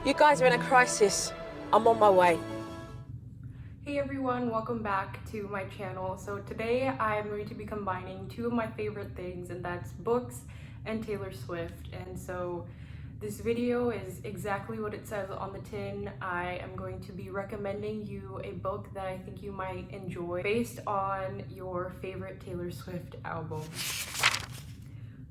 You guys are in a crisis. I'm on my way. Hey everyone, welcome back to my channel. So today I'm going to be combining two of my favorite things, and that's books and Taylor Swift. And so this video is exactly what it says on the tin. I am going to be recommending you a book that I think you might enjoy based on your favorite Taylor Swift album.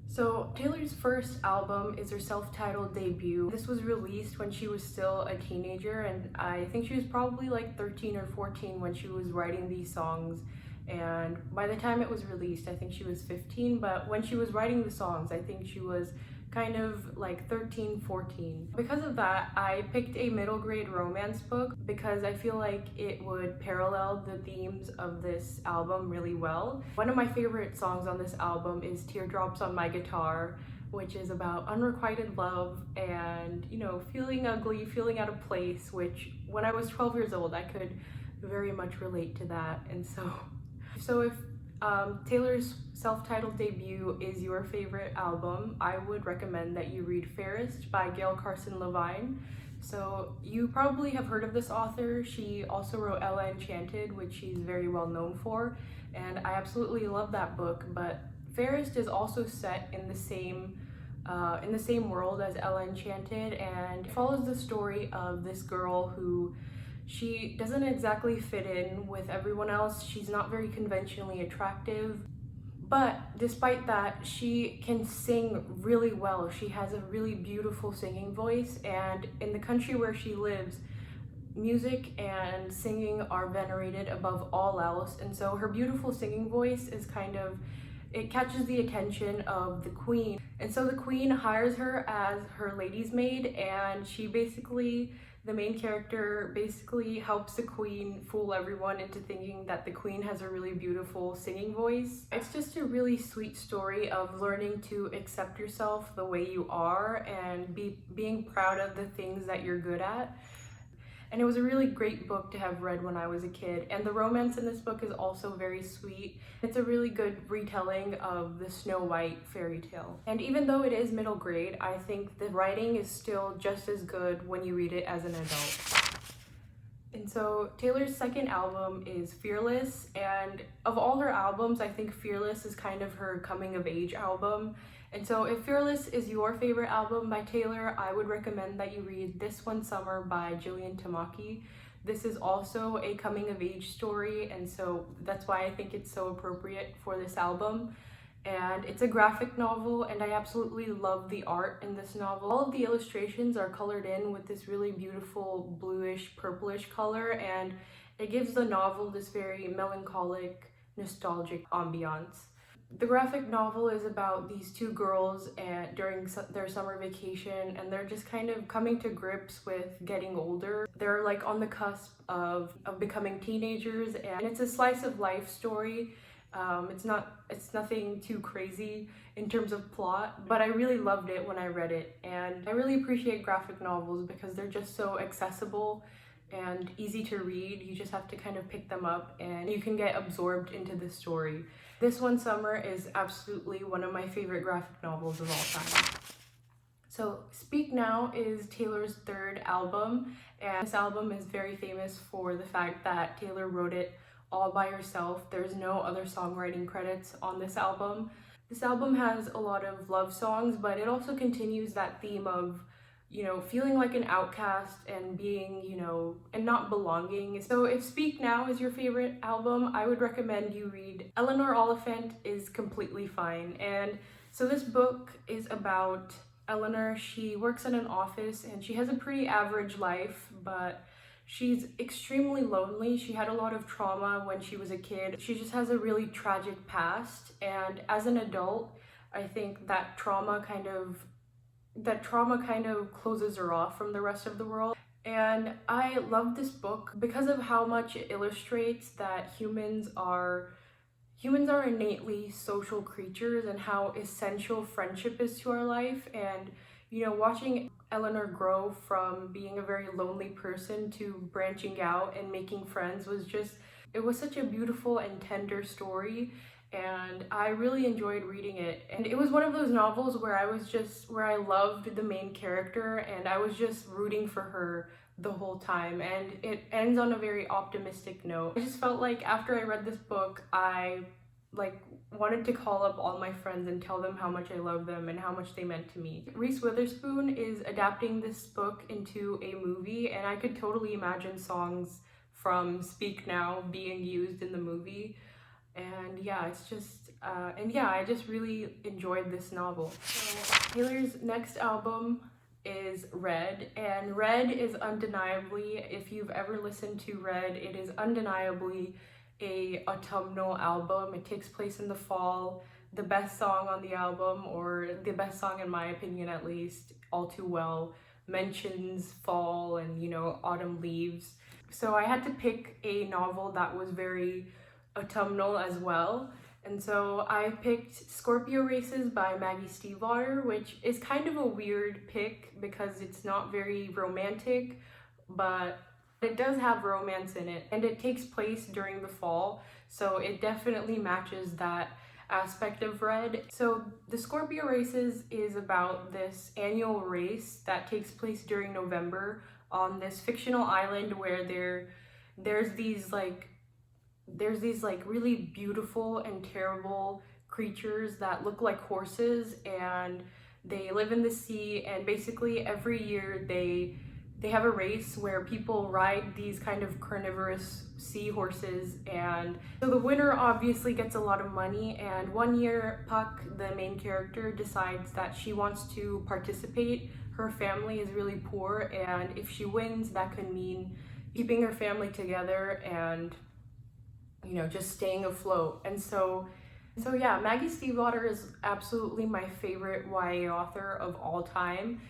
So Taylor's first album is her self-titled debut. This was released when she was still a teenager, and I think she was probably like 13 or 14 when she was writing these songs. And by the time it was released, I think she was 15, but when she was writing the songs, I think she was kind of like 13, 14. Because of that, I picked a middle grade romance book because I feel like it would parallel the themes of this album really well. One of my favorite songs on this album is Teardrops on My Guitar, which is about unrequited love and, you know, feeling ugly, feeling out of place, which when I was 12 years old, I could very much relate to that. And so if Taylor's self-titled debut is your favorite album, I would recommend that you read Fairest by Gail Carson Levine. So you probably have heard of this author. She also wrote Ella Enchanted, which she's very well known for, and I absolutely love that book. But Fairest is also set in the same world as Ella Enchanted, and it follows the story of this girl who she doesn't exactly fit in with everyone else. She's not very conventionally attractive, but despite that, she can sing really well. She has a really beautiful singing voice, and in the country where she lives, music and singing are venerated above all else. And so her beautiful singing voice is it catches the attention of the queen. And so the queen hires her as her lady's maid, and the main character basically helps the queen fool everyone into thinking that the queen has a really beautiful singing voice. It's just a really sweet story of learning to accept yourself the way you are and being proud of the things that you're good at. And it was a really great book to have read when I was a kid. And the romance in this book is also very sweet. It's a really good retelling of the Snow White fairy tale. And even though it is middle grade, I think the writing is still just as good when you read it as an adult. And so Taylor's second album is Fearless, and of all her albums, I think Fearless is kind of her coming of age album. And so if Fearless is your favorite album by Taylor, I would recommend that you read This One Summer by Jillian Tamaki. This is also a coming of age story, and so that's why I think it's so appropriate for this album. And it's a graphic novel, and I absolutely love the art in this novel. All of the illustrations are colored in with this really beautiful bluish purplish color, and it gives the novel this very melancholic, nostalgic ambiance. The graphic novel is about these two girls during their summer vacation, and they're just kind of coming to grips with getting older. They're like on the cusp of becoming teenagers, and it's a slice of life story. It's nothing too crazy in terms of plot, but I really loved it when I read it. And I really appreciate graphic novels because they're just so accessible and easy to read. You just have to kind of pick them up and you can get absorbed into the story. This One Summer is absolutely one of my favorite graphic novels of all time. So Speak Now is Taylor's third album, and this album is very famous for the fact that Taylor wrote it all by herself. There's no other songwriting credits on this album. This album has a lot of love songs, but it also continues that theme of, you know, feeling like an outcast and being, you know, and not belonging. So if Speak Now is your favorite album, I would recommend you read Eleanor Oliphant is Completely Fine. And so this book is about Eleanor. She works in an office and she has a pretty average life, but she's extremely lonely. She had a lot of trauma when she was a kid. She just has a really tragic past, and as an adult, I think that trauma kind of closes her off from the rest of the world. And I love this book because of how much it illustrates that humans are innately social creatures and how essential friendship is to our life. And, you know, watching Eleanor grow from being a very lonely person to branching out and making friends was such a beautiful and tender story. and I really enjoyed reading it. And it was one of those novels where I loved the main character and I was just rooting for her the whole time, and it ends on a very optimistic note. I just felt like after I read this book, I like wanted to call up all my friends and tell them how much I love them and how much they meant to me. Reese Witherspoon is adapting this book into a movie, and I could totally imagine songs from Speak Now being used in the movie. And yeah, I just really enjoyed this novel. So Taylor's next album is Red, and Red is undeniably, if you've ever listened to Red, it is undeniably a autumnal album. It takes place in the fall. The best song on the album, or the best song in my opinion at least, All Too Well, mentions fall and, you know, autumn leaves. So I had to pick a novel that was very autumnal as well. And so I picked Scorpio Races by Maggie Stiefvater, which is kind of a weird pick because it's not very romantic, but it does have romance in it, and it takes place during the fall, so it definitely matches that aspect of Red. So the Scorpio Races is about this annual race that takes place during November on this fictional island where there's these really beautiful and terrible creatures that look like horses, and they live in the sea, and basically every year they have a race where people ride these kind of carnivorous seahorses, and so the winner obviously gets a lot of money. And one year Puck, the main character, decides that she wants to participate. Her family is really poor, and if she wins, that could mean keeping her family together and, you know, just staying afloat. And so yeah, Maggie Stiefvater is absolutely my favorite YA author of all time.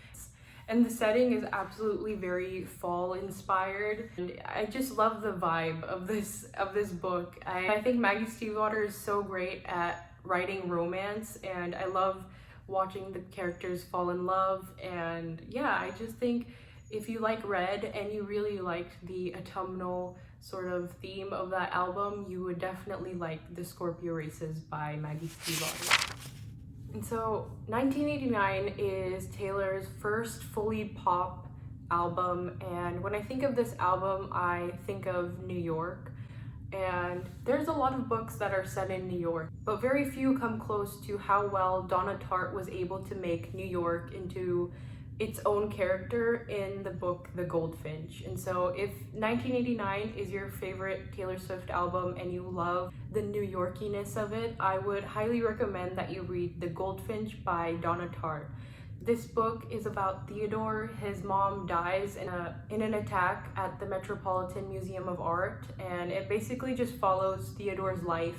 And the setting is absolutely very fall inspired. And I just love the vibe of this book. I think Maggie Stiefvater is so great at writing romance, and I love watching the characters fall in love. And yeah, I just think if you like Red and you really liked the autumnal sort of theme of that album, you would definitely like The Scorpio Races by Maggie Stiefvater. And so 1989 is Taylor's first fully pop album, and when I think of this album, I think of New York. And there's a lot of books that are set in New York, but very few come close to how well Donna Tartt was able to make New York into its own character in the book The Goldfinch. And so if 1989 is your favorite Taylor Swift album and you love the New Yorkiness of it, I would highly recommend that you read The Goldfinch by Donna Tartt. This book is about Theodore. His mom dies in an attack at the Metropolitan Museum of Art, and it basically just follows Theodore's life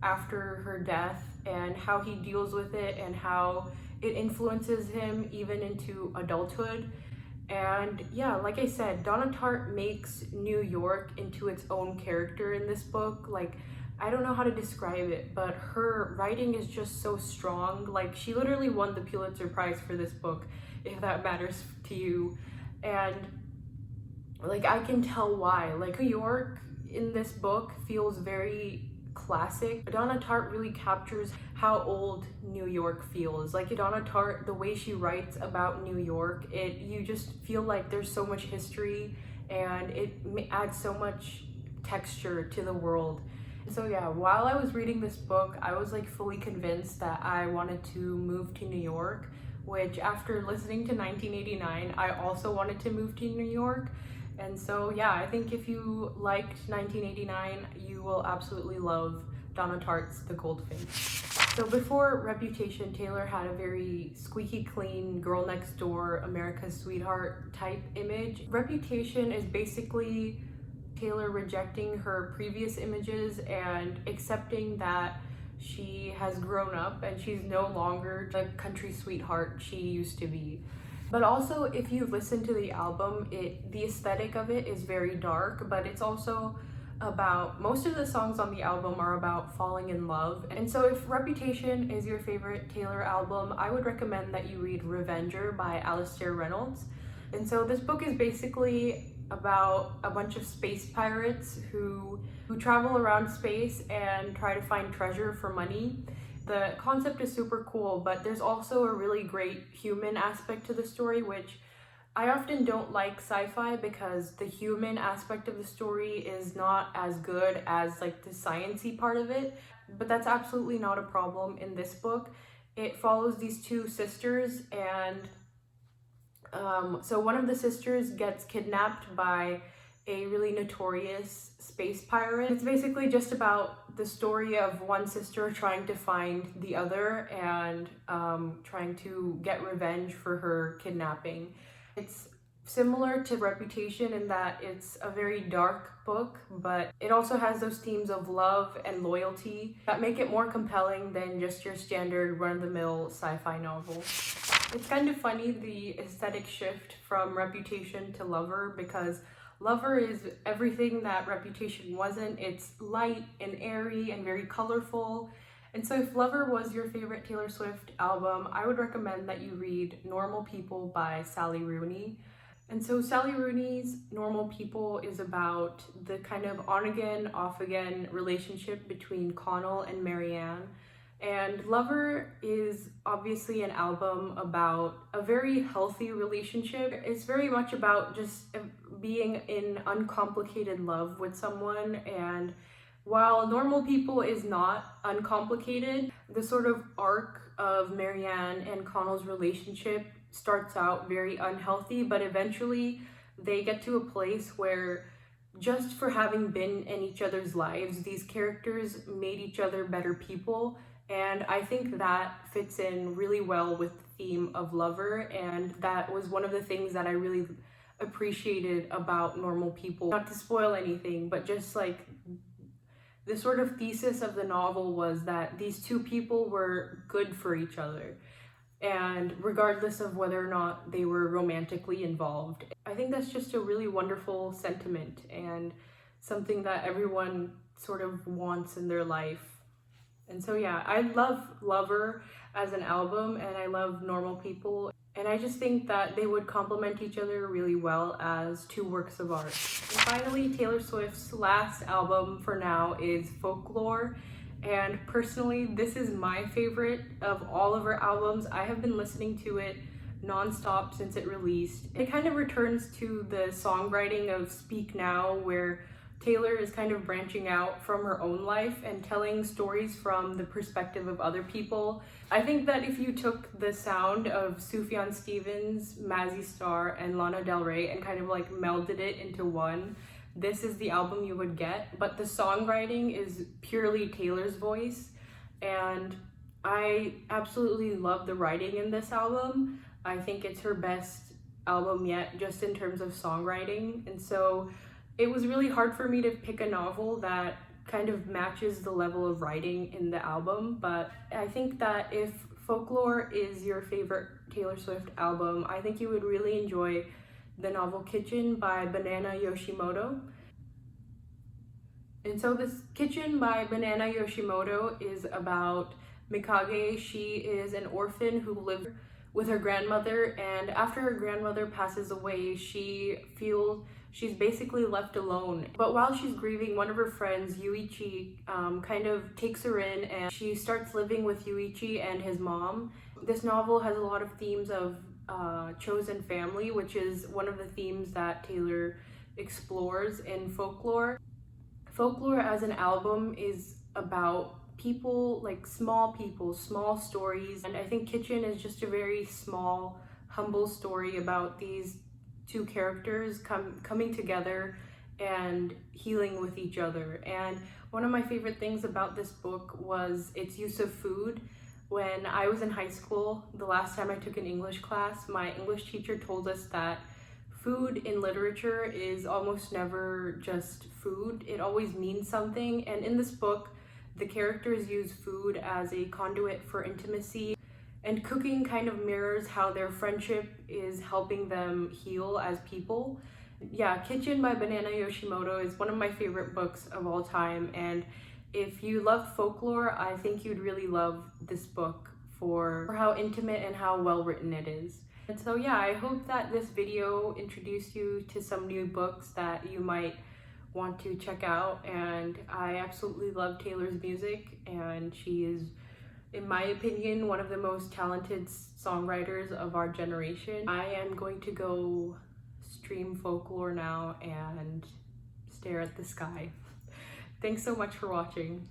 after her death and how he deals with it and how it influences him even into adulthood. And yeah, like I said, Donna Tartt makes New York into its own character in this book. Like, I don't know how to describe it, but her writing is just so strong. Like, she literally won the Pulitzer Prize for this book, if that matters to you. And like, I can tell why. Like, New York in this book feels very classic. Donna Tartt really captures how old New York feels. Like, Donna Tartt, the way she writes about New York, you just feel like there's so much history, and it adds so much texture to the world. So yeah, while I was reading this book, I was like fully convinced that I wanted to move to New York, which after listening to 1989, I also wanted to move to New York. And so yeah, I think if you liked 1989, you will absolutely love Donna Tartt's The Goldfinch. So before Reputation, Taylor had a very squeaky clean, girl next door, America's sweetheart type image. Reputation is basically Taylor rejecting her previous images and accepting that she has grown up and she's no longer the country sweetheart she used to be. But also, if you listen to the album, the aesthetic of it is very dark, but it's also about, most of the songs on the album are about falling in love. And so if Reputation is your favorite Taylor album, I would recommend that you read Revenger by Alastair Reynolds. And so this book is basically about a bunch of space pirates who travel around space and try to find treasure for money. The concept is super cool, but there's also a really great human aspect to the story, which I often don't like sci-fi because the human aspect of the story is not as good as like the science-y part of it, but that's absolutely not a problem in this book. It follows these two sisters, and so one of the sisters gets kidnapped by a really notorious space pirate. It's basically just about the story of one sister trying to find the other and trying to get revenge for her kidnapping. It's similar to Reputation in that it's a very dark book, but it also has those themes of love and loyalty that make it more compelling than just your standard run-of-the-mill sci-fi novel. It's kind of funny, the aesthetic shift from Reputation to Lover, because Lover is everything that Reputation wasn't. It's light and airy and very colorful. And so if Lover was your favorite Taylor Swift album, I would recommend that you read Normal People by Sally Rooney. And so Sally Rooney's Normal People is about the kind of on-again, off-again relationship between Connell and Marianne. And Lover is obviously an album about a very healthy relationship. It's very much about just being in uncomplicated love with someone. And while Normal People is not uncomplicated, the sort of arc of Marianne and Connell's relationship starts out very unhealthy, but eventually they get to a place where just for having been in each other's lives, these characters made each other better people. And I think that fits in really well with the theme of Lover, and that was one of the things that I really appreciated about Normal People. Not to spoil anything, but just like the sort of thesis of the novel was that these two people were good for each other, and regardless of whether or not they were romantically involved. I think that's just a really wonderful sentiment and something that everyone sort of wants in their life. And so yeah, I love Lover as an album, and I love Normal People, and I just think that they would complement each other really well as two works of art. And finally, Taylor Swift's last album for now is Folklore, and personally, this is my favorite of all of her albums. I have been listening to it nonstop since it released. It kind of returns to the songwriting of Speak Now, where Taylor is kind of branching out from her own life and telling stories from the perspective of other people. I think that if you took the sound of Sufjan Stevens, Mazzy Star, and Lana Del Rey and kind of like melded it into one, this is the album you would get. But the songwriting is purely Taylor's voice, and I absolutely love the writing in this album. I think it's her best album yet, just in terms of songwriting. And so it was really hard for me to pick a novel that kind of matches the level of writing in the album, but I think that if Folklore is your favorite Taylor Swift album, I think you would really enjoy the novel Kitchen by Banana Yoshimoto. And so this Kitchen by Banana Yoshimoto is about Mikage. She is an orphan who lives with her grandmother, and after her grandmother passes away, she feels she's basically left alone. But while she's grieving, one of her friends, Yuichi, kind of takes her in, and she starts living with Yuichi and his mom. This novel has a lot of themes of chosen family, which is one of the themes that Taylor explores in Folklore. Folklore as an album is about people, like small people, small stories, and I think Kitchen is just a very small, humble story about these two characters coming together and healing with each other. And one of my favorite things about this book was its use of food. When I was in high school, the last time I took an English class, my English teacher told us that food in literature is almost never just food. It always means something. And in this book, the characters use food as a conduit for intimacy, and cooking kind of mirrors how their friendship is helping them heal as people. Yeah, Kitchen by Banana Yoshimoto is one of my favorite books of all time, and if you love folklore, I think you'd really love this book for how intimate and how well written it is. And so yeah, I hope that this video introduced you to some new books that you might want to check out. And I absolutely love Taylor's music, and she is, in my opinion, one of the most talented songwriters of our generation. I am going to go stream Folklore now and stare at the sky. Thanks so much for watching.